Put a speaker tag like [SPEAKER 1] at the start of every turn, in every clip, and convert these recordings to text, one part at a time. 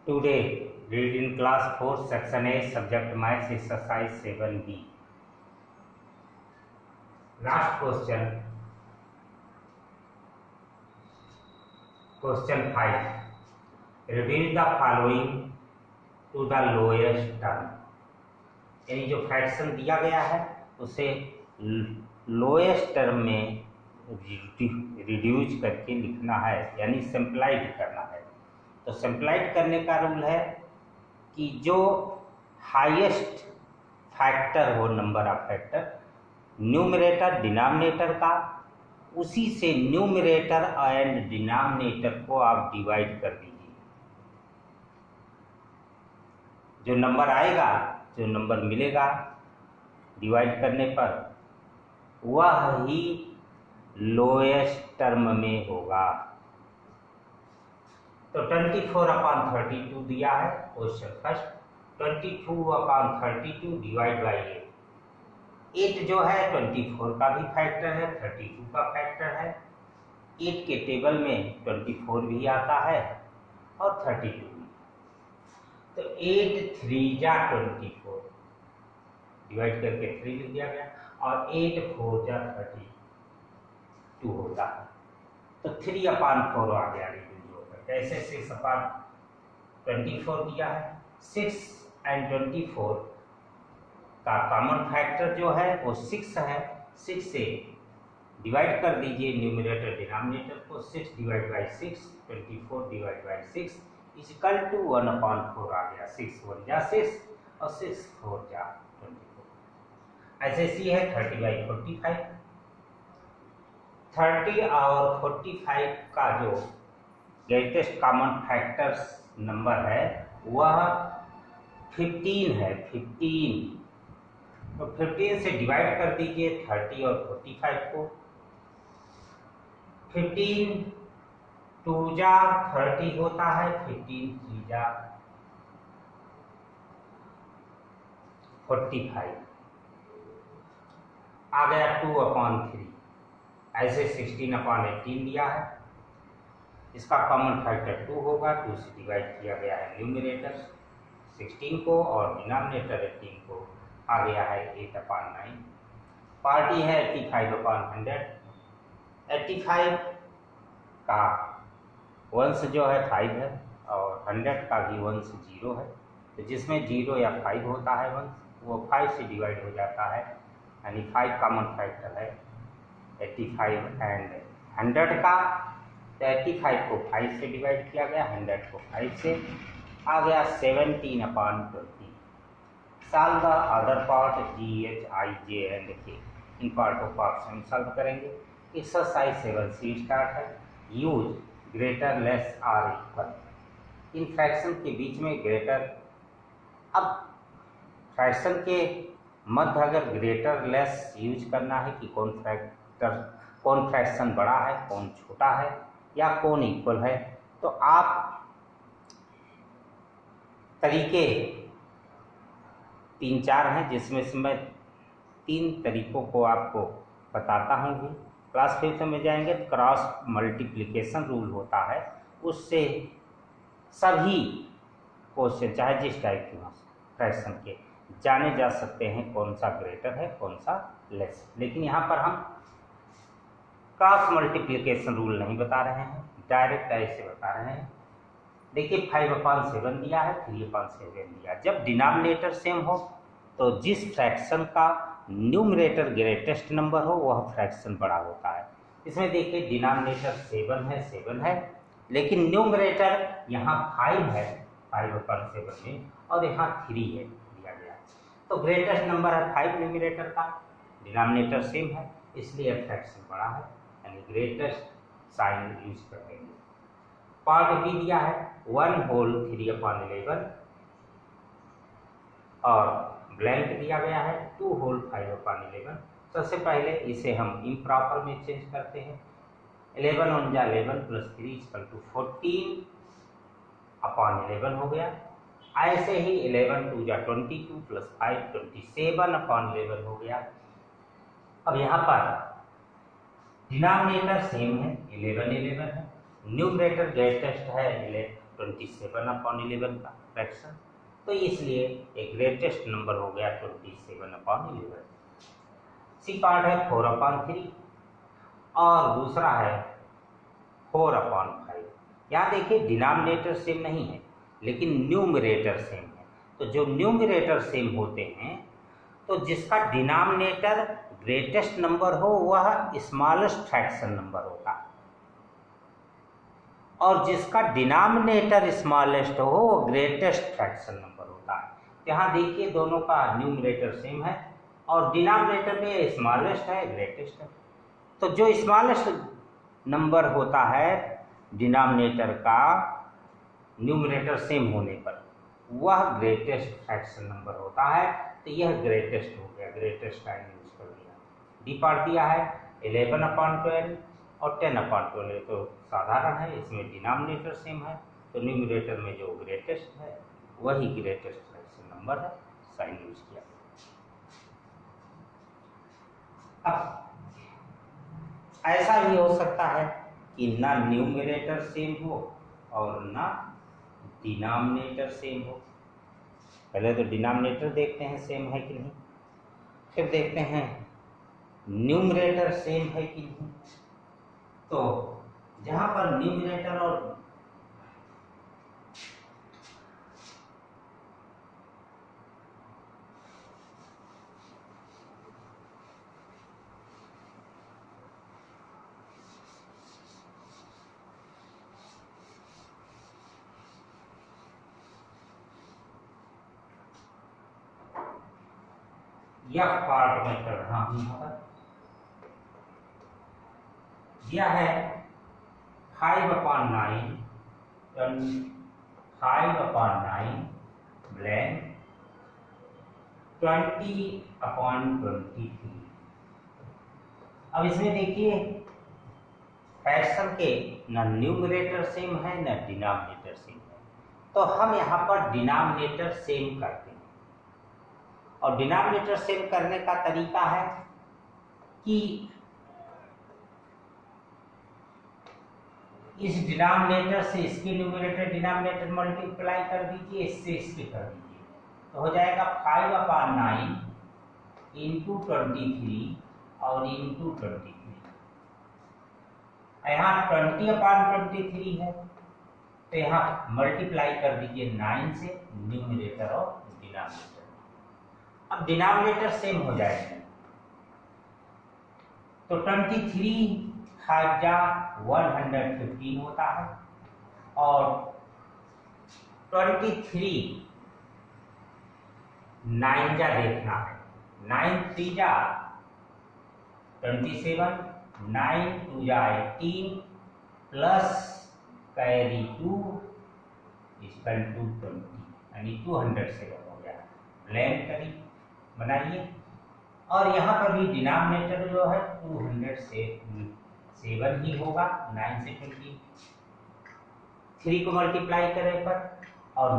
[SPEAKER 1] Today, read in class 4, section A, subject maths, exercise 7B. Last question. Question 5. Reduce the following to the lowest term. यानी जो fraction दिया गया है उसे lowest term में reduce करके लिखना है, यानी सिंप्लाइड करना है। तो सिंप्लाइड करने का रूल है कि जो हाईएस्ट फैक्टर हो, number of factor, numerator denominator का, उसी से न्यूमरेटर एंड डिनोमिनेटर को आप डिवाइड कर दीजिए। जो नंबर आएगा, जो नंबर मिलेगा डिवाइड करने पर, वह ही लोएस्ट टर्म में होगा। तो 24/32 दिया है क्वेश्चन फर्स्ट। 22/32 डिवाइड बाई 8 जो है 24 का भी फैक्टर है, 32 का फैक्टर है। 8 के टेबल में 24 भी आता है और 32 भी। तो 8 3 जा 24 डिवाइड करके 3 लिख दिया गया, और 8 4 जा 32 होता है। तो 3/4 आ गया। कैसे 6/24 दिया है। 6 and 24 का कॉमन फैक्टर जो है वो 6 है। 6 से डिवाइड कर दीजिए न्यूमरेटर डिनोमिनेटर को। 6 divide by 6, 24 divide by 6 equal to 1/4 आ गया। 6 1 जा 6 और 6 4 जा 24। ऐसे सी है 30/45। 30 और 45 का जो ग्रेटेस्ट कॉमन फैक्टर्स नंबर है वह 15 है। 15 तो 15 से डिवाइड कर दीजिए 30 और 45 को। 15 2 जा 30 होता है, 15 3 जा 45 आ गया। 2/3 ऐसे 16/18 दिया है। इसका कॉमन फैक्टर 2 होगा। 2 से डिवाइड किया गया है न्यूमरेटर 16 को और डिनोमिनेटर 18 को, आ गया है 8/9। पार्टी है 85/100। 85 का वंश जो है 5 है और 100 का भी वंश 0 है। तो जिसमें 0 या 5 होता है वंश, वो 5 से डिवाइड हो जाता है, यानी 5 कॉमन फैक्टर है 85 एंड 100 का। तो 85 को 5 से डिवाइड किया गया, 100 को 5 से, आ गया 17/20। Solve the other part G H I J and K। इन पार्टों को आप सॉल्व करेंगे। एक्सरसाइज 7C स्टार्ट है। Use greater less or equal. इन फ्रैक्शन के बीच में ग्रेटर, अब फ्रैक्शन के मध्य अगर ग्रेटर लेस यूज करना है कि कौन फ्रैक्शन बड़ा है, कौन छोटा है, या कौन इक्वल है, तो आप तरीके 3-4 हैं, जिसमें से मैं 3 तरीकों को आपको बताता हूँ। भी क्लास 5 में जाएंगे तो क्रॉस मल्टीप्लिकेशन रूल होता है, उससे सभी क्वेश्चन चाहे जिस टाइप के हों फ्रैक्शन के जाने जा सकते हैं कौन सा ग्रेटर है कौन सा लेस। लेकिन यहाँ पर हम क्रॉस मल्टीप्लिकेशन रूल नहीं बता रहे हैं, डायरेक्ट ऐसे बता रहे हैं। देखिए 5/7 दिया है, 3/7 दिया। जब डिनोमिनेटर सेम हो तो जिस फ्रैक्शन का न्यूमरेटर ग्रेटेस्ट नंबर हो वह फ्रैक्शन बड़ा होता है। इसमें देखिए डिनोमिनेटर 7 है, लेकिन न्यूमरेटर यहाँ 5 है 5/7 में, और यहाँ 3 है दिया गया। तो ग्रेटेस्ट नंबर है 5 न्यूमरेटर का, डिनोमिनेटर सेम है, इसलिए फ्रैक्शन बड़ा है, यानी ग्रेटेस्ट साइन यूज करेंगे। पार्ट बी दिया है 1/3/11 और ब्लैंक दिया गया है 2/5/11। सबसे पहले इसे हम इम्प्रॉपर में चेंज करते हैं। 11 1 जा 11 प्लस 3 = 14/11 हो गया। ऐसे ही 11 2 जा 22 प्लस 5 27/11 हो गया। अब यहाँ पर डिनोमिनेटर सेम है 11 है, न्यूमरेटर ग्रेटेस्ट है 27/11 का फ्रैक्शन, तो इसलिए एक ग्रेटेस्ट नंबर हो गया 27/11। सी पार्ट है 4/3 और दूसरा है 4/5। यहाँ देखिए डिनोमिनेटर सेम नहीं है लेकिन न्यूमरेटर सेम है। तो जो न्यूमरेटर सेम होते हैं तो जिसका डिनोमिनेटर ग्रेटेस्ट नंबर हो वह स्मॉलेस्ट फ्रैक्शन नंबर होता है, और जिसका डिनोमिनेटर स्मॉलेस्ट हो वो ग्रेटेस्ट फ्रैक्शन नंबर होता है। यहाँ देखिए दोनों का न्यूमरेटर सेम है और डिनोमिनेटर में स्मॉलेस्ट है, ग्रेटेस्ट है। तो जो स्मॉलेस्ट नंबर होता है डिनोमिनेटर का न्यूमरेटर सेम होने पर वह ग्रेटेस्ट फ्रैक्शन नंबर होता है। तो यह ग्रेटेस्ट हो गया, ग्रेटेस्ट का यूज कर दिया। डी पार्ट दिया है 11/12 और 10/12, तो साधारण है, इसमें डिनोमिनेटर सेम है तो न्यूमरेटर में जो ग्रेटेस्ट है वही ग्रेटेस्ट फ्रैक्शन नंबर है, साइन यूज किया। अब ऐसा भी हो सकता है कि ना न्यूमरेटर सेम हो और ना डिनोमिनेटर सेम हो। पहले तो डिनोमिनेटर देखते हैं सेम है कि नहीं, फिर देखते हैं न्यूमरेटर सेम है कि नहीं। तो जहां पर न्यूमरेटर और यह पार्ट में कर रहा हूं, यहाँ पर यह है 5/9 ब्लैंक 20/23। अब इसमें देखिए फ्रैक्शन के न न्यूमरेटर सेम है न डिनोमिनेटर सेम है, तो हम यहाँ पर डिनोमिनेटर सेम करते हैं। और डिनोमिनेटर सेम करने का तरीका है कि इस डिनोमिनेटर से इसके न्यूमरेटर डिनोमिनेटर मल्टीप्लाई कर दीजिए, इससे इसके कर दीजिए, तो हो जाएगा 5/9 इंटू 23 और इंटू 23। यहाँ 20/23 है तो यहाँ मल्टीप्लाई कर दीजिए 9 से न्यूमरेटर और डिनोमिनेटर। अब डिनोमिनेटर सेम हो जाएगा तो 23 115 होता है और 23 9 जा देखना है, 9 3 जा 27, 9 2 जा 18 प्लस कैरी 2 इक्वल टू 20, यानी 207 हो गया। ब्लैंक करी बनाइए और यहाँ पर भी डिनोमिनेटर जो है 207 ही होगा। 9 से 23 को मल्टीप्लाई करें पर, और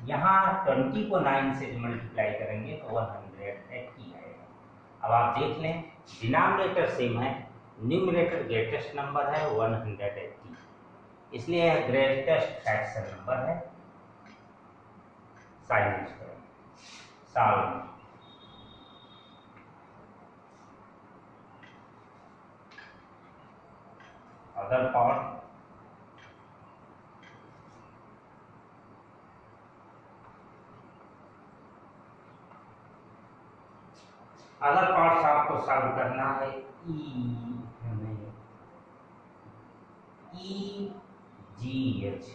[SPEAKER 1] यहाँ 20 को 9 से मल्टीप्लाई करेंगे तो 180 आएगा। अब आप देख लें डिनोमिनेटर सेम है, न्यूमरेटर ग्रेटेस्ट नंबर है 180, इसलिए यह ग्रेटेस्ट फ्रैक्शन नंबर है। साइन यूज करें सॉल्व। अदर पार्ट आपको सॉल्व करना है। EGH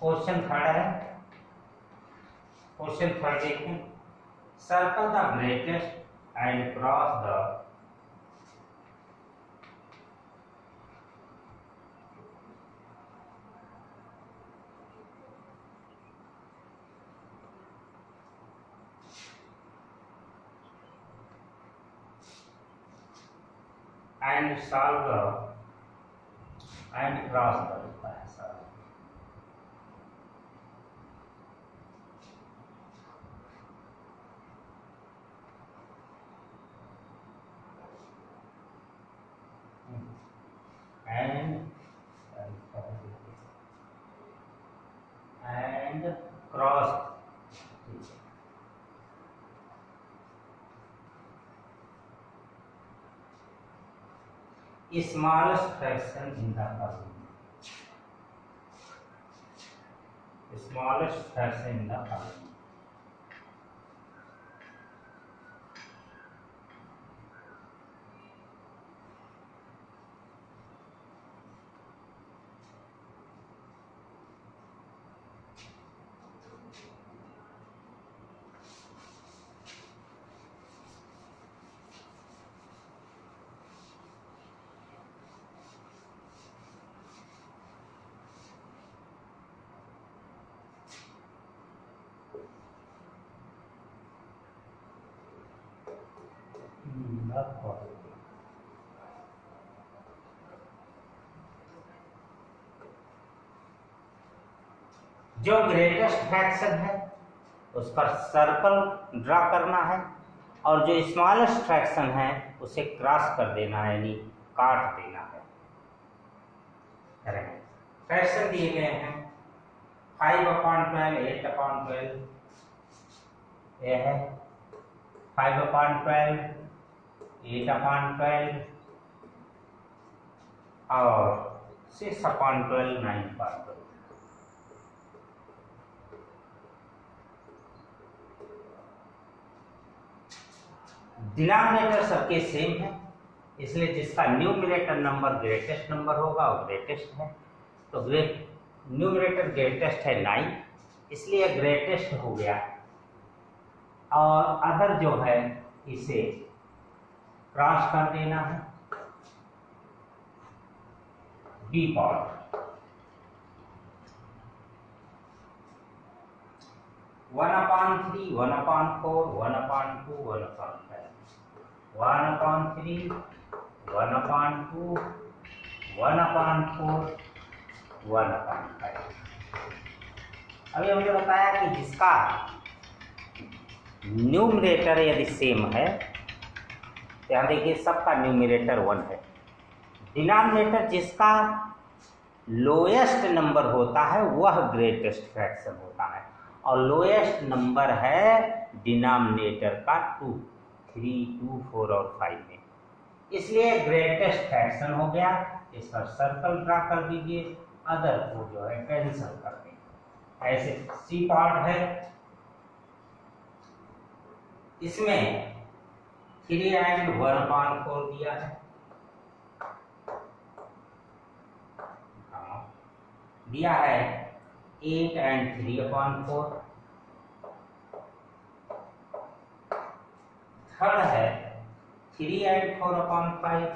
[SPEAKER 1] क्वेश्चन थर्ड है। क्वेश्चन थर्ड देखें, circle the greatest and cross the and solve the and cross the cross smallest fraction in the following. Smallest fraction in the following. जो greatest fraction है उस पर circle draw करना है और जो स्मॉलेस्ट फ्रैक्शन है उसे क्रॉस कर देना है, यानी काट देना है। फ्रैक्शन दिए गए हैं 5/12, 8/12, यह है 5/12, 8/12 और 6/12, 9/12। डिनोमिनेटर सबके सेम है, इसलिए जिसका न्यूमरेटर नंबर ग्रेटेस्ट नंबर होगा वो ग्रेटेस्ट है। तो न्यूमरेटर ग्रेटेस्ट है 9, इसलिए ग्रेटेस्ट हो गया। और अदर जो है इसे क्रॉस कर देना है बी पार्ट। 1/3, 1/4, 1/2, 1/5, 1/3, 1/2, 1/4, 1/5। अभी हमने बताया कि जिसका न्यूमरेटर यदि सेम है, यहाँ देखिए सबका न्यूमरेटर 1 है। डिनोमिनेटर जिसका लोएस्ट नंबर होता है वह ग्रेटेस्ट फ्रैक्शन होता है, और लोएस्ट नंबर है डिनोमिनेटर का 2, 3, 2, 4 और 5 में, इसलिए ग्रेटेस्ट फ्रैक्शन हो गया। इस पर सर्कल ड्रा कर दीजिए, अदर को जो है कैंसिल कर देंगे। ऐसे सी पार्ट है, इसमें 3 and 1/4 दिया है, दिया है 8 and 3/4। थर्ड है 3 and 4/5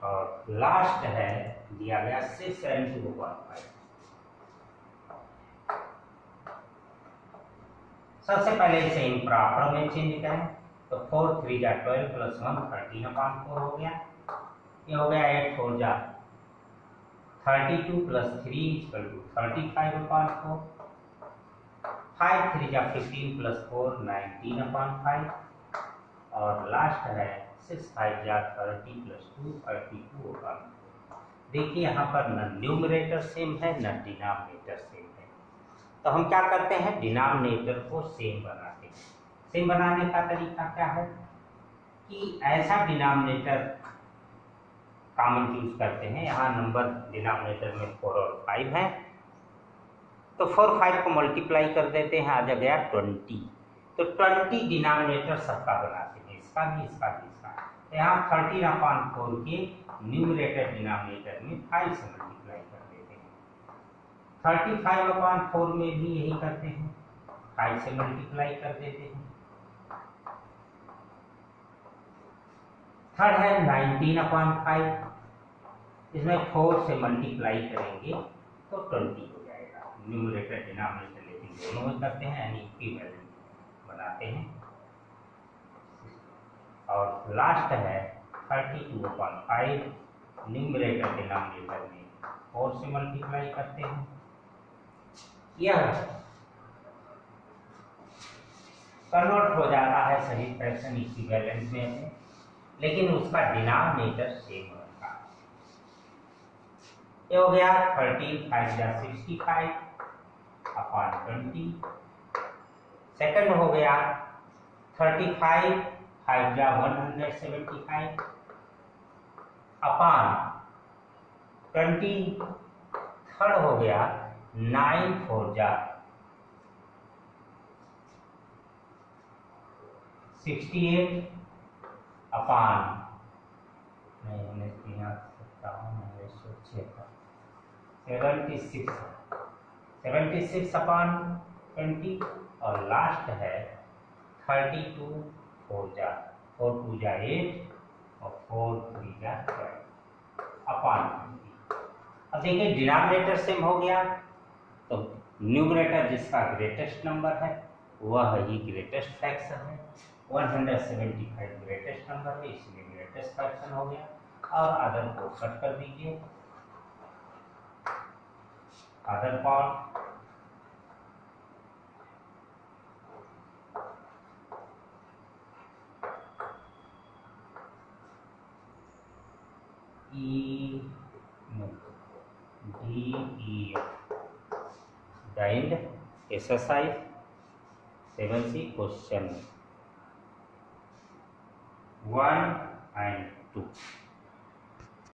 [SPEAKER 1] और लास्ट है दिया गया 6 and 2/5। सबसे पहले इसे इम्प्रॉपर में चेंज करें तो 4 3 जा 12 + 1 13/4 हो गया। ये हो गया 8 4 जा 32 + 3 = 35/4, 5 3 जा 15 + 4 19/5 और लास्ट है 6 5 जा 30 + 2 32/4। देखिए यहाँ पर न न्यूमरेटर सेम है न डिनोमिनेटर सेम है, तो हम क्या करते हैं, डिनोमिनेटर को सेम बनाते हैं। सेम बनाने का तरीका क्या है कि ऐसा डिनोमिनेटर कॉमन यूज करते हैं। यहाँ नंबर डिनोमिनेटर में 4 और 5 है, तो 4 5 को मल्टीप्लाई कर देते हैं, आ जा गया 20। तो 20 डिनोमिनेटर सबका बनाते हैं, इसका भी इसका भी इसका। तो यहाँ 13/4 के न्यूमरेटर डिनोमिनेटर में 5 से मल्टीप्लाई कर देते हैं। 35/4 में भी यही करते हैं, 5 से मल्टीप्लाई कर देते हैं। थर्ड है 19/5, इसमें 4 से मल्टीप्लाई करेंगे तो 20 हो जाएगा। न्यूमरेटर डिनोमिनेटर लेकिन दोनों में करते हैं, यानी इक्विवेलेंट बनाते हैं। और लास्ट है 32/5, न्यूमरेटर डिनोमिनेटर में 4 से मल्टीप्लाई करते हैं। यह कन्वर्ट हो जाता है सही फ्रैक्शन इक्विवेलेंट में, लेकिन उसका डिनोमिनेटर सेम होता है। ये हो गया 13 5 जा 65 अपॉन 20। सेकंड हो गया 35 5 जा 175 अपॉन 20। थर्ड हो गया 9 4 जा 68 अपॉन 76 अपॉन 20। और लास्ट है 32 4 जा 4 2 जा 8 और 4 3 जा 12 अपॉन 20। अब देखिए डिनोमिनेटर सेम हो गया तो न्यूमरेटर जिसका ग्रेटेस्ट नंबर है वह ही ग्रेटेस्ट फ्रैक्शन है। 175 ग्रेटेस्ट नंबर है इसलिए ग्रेटेस्ट फ्रैक्शन हो गया। और अदर को कट कर दीजिए। Other part the end exercise 7C question 1 and 2।